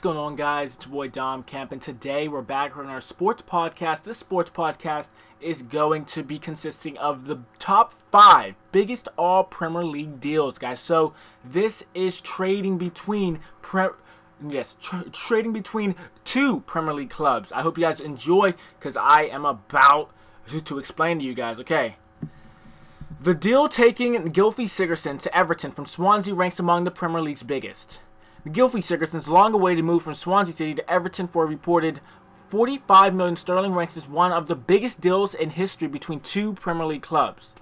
going on, guys? It's your boy Dom Kemp, and today we're back on our sports podcast. This sports podcast is going to be consisting of the top 5 biggest all Premier League deals, guys. So this is trading between trading between 2 Premier League clubs. I hope you guys enjoy, because I am about to explain to you guys. Okay. The deal taking Gylfi Sigurdsson to Everton from Swansea ranks among the Premier League's biggest. Gylfi Sigurdsson's long-awaited move from Swansea City to Everton for a reported 45 million sterling ranks as one of the biggest deals in history between 2 Premier League clubs.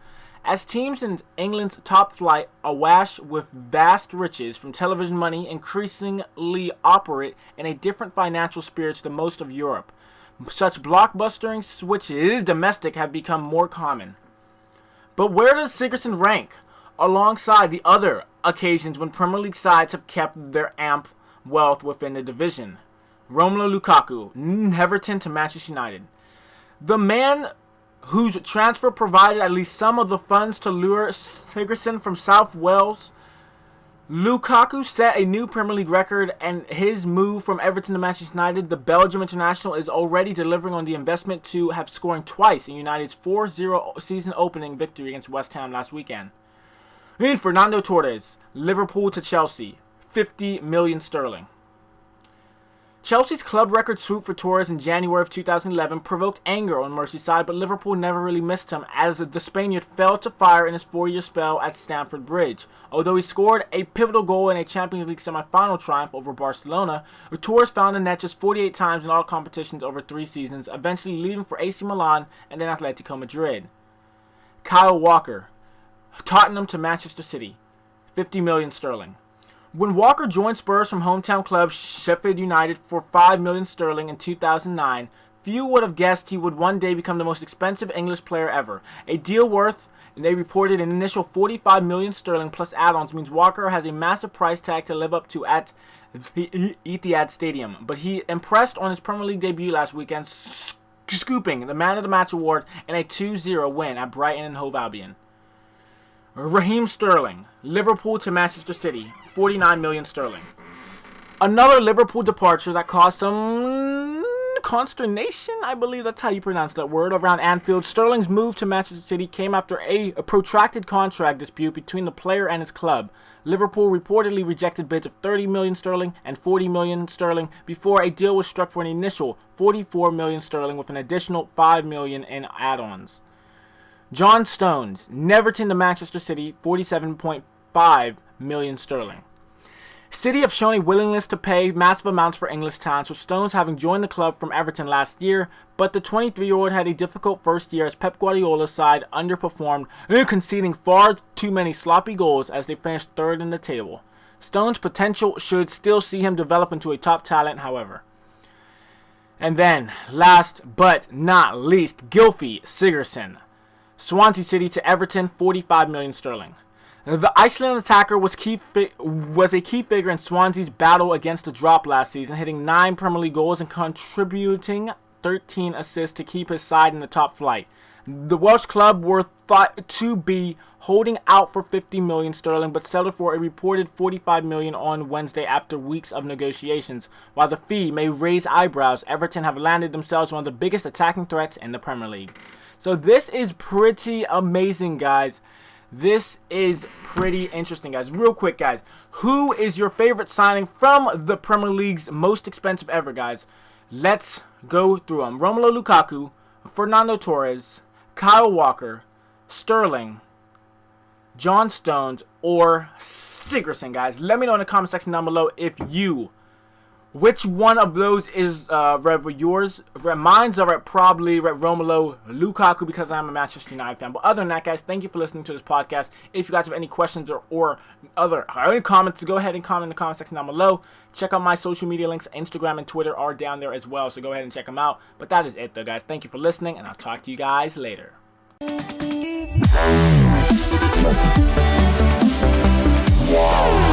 As teams in England's top flight, awash with vast riches from television money, increasingly operate in a different financial spirit to most of Europe, such blockbustering switches domestic have become more common. But where does Sigurdsson rank alongside the other occasions when Premier League sides have kept their amp wealth within the division? Romelu Lukaku, Everton to Manchester United. The man whose transfer provided at least some of the funds to lure Sigurdsson from South Wales. Lukaku set a new Premier League record, and his move from Everton to Manchester United, the Belgium international, is already delivering on the investment to have scoring twice in United's 4-0 season opening victory against West Ham last weekend. And Fernando Torres, Liverpool to Chelsea, 50 million sterling. Chelsea's club record swoop for Torres in January of 2011 provoked anger on Merseyside, but Liverpool never really missed him, as the Spaniard failed to fire in his 4-year spell at Stamford Bridge. Although he scored a pivotal goal in a Champions League semi-final triumph over Barcelona, Torres found the net just 48 times in all competitions over 3 seasons, eventually leaving for AC Milan and then Atletico Madrid. Kyle Walker, Tottenham to Manchester City, 50 million sterling. When Walker joined Spurs from hometown club Sheffield United for 5 million sterling in 2009, few would have guessed he would one day become the most expensive English player ever. A deal worth, they reported, an initial 45 million sterling plus add-ons means Walker has a massive price tag to live up to at the Etihad Stadium. But he impressed on his Premier League debut last weekend, scooping the Man of the Match award in a 2-0 win at Brighton and Hove Albion. Raheem Sterling, Liverpool to Manchester City, 49 million sterling. Another Liverpool departure that caused some consternation, I believe that's how you pronounce that word, around Anfield. Sterling's move to Manchester City came after a protracted contract dispute between the player and his club. Liverpool reportedly rejected bids of 30 million sterling and 40 million sterling before a deal was struck for an initial 44 million sterling with an additional 5 million in add-ons. John Stones, Everton to Manchester City, 47.5 million sterling. City have shown a willingness to pay massive amounts for English talents, with Stones having joined the club from Everton last year, but the 23-year-old had a difficult first year as Pep Guardiola's side underperformed, conceding far too many sloppy goals as they finished 3rd in the table. Stones' potential should still see him develop into a top talent, however. And then, last but not least, Gylfi Sigurdsson, Swansea City to Everton, 45 million sterling. The Iceland attacker was a key figure in Swansea's battle against the drop last season, hitting 9 Premier League goals and contributing 13 assists to keep his side in the top flight. The Welsh club were thought to be holding out for 50 million sterling, but settled for a reported 45 million on Wednesday after weeks of negotiations. While the fee may raise eyebrows, Everton have landed themselves one of the biggest attacking threats in the Premier League. So this is pretty amazing, guys. This is pretty interesting, guys. Real quick, guys. Who is your favorite signing from the Premier League's most expensive ever, guys? Let's go through them. Romelu Lukaku, Fernando Torres, Kyle Walker, Sterling, John Stones, or Sigurdsson, guys. Let me know in the comment section down below which one of those is yours. Mine's are probably Romelu Lukaku, because I'm a Manchester United fan. But other than that, guys, thank you for listening to this podcast. If you guys have any questions or any comments, go ahead and comment in the comment section down below. Check out my social media links. Instagram and Twitter are down there as well, so go ahead and check them out. But that is it, though, guys. Thank you for listening, and I'll talk to you guys later. Wow.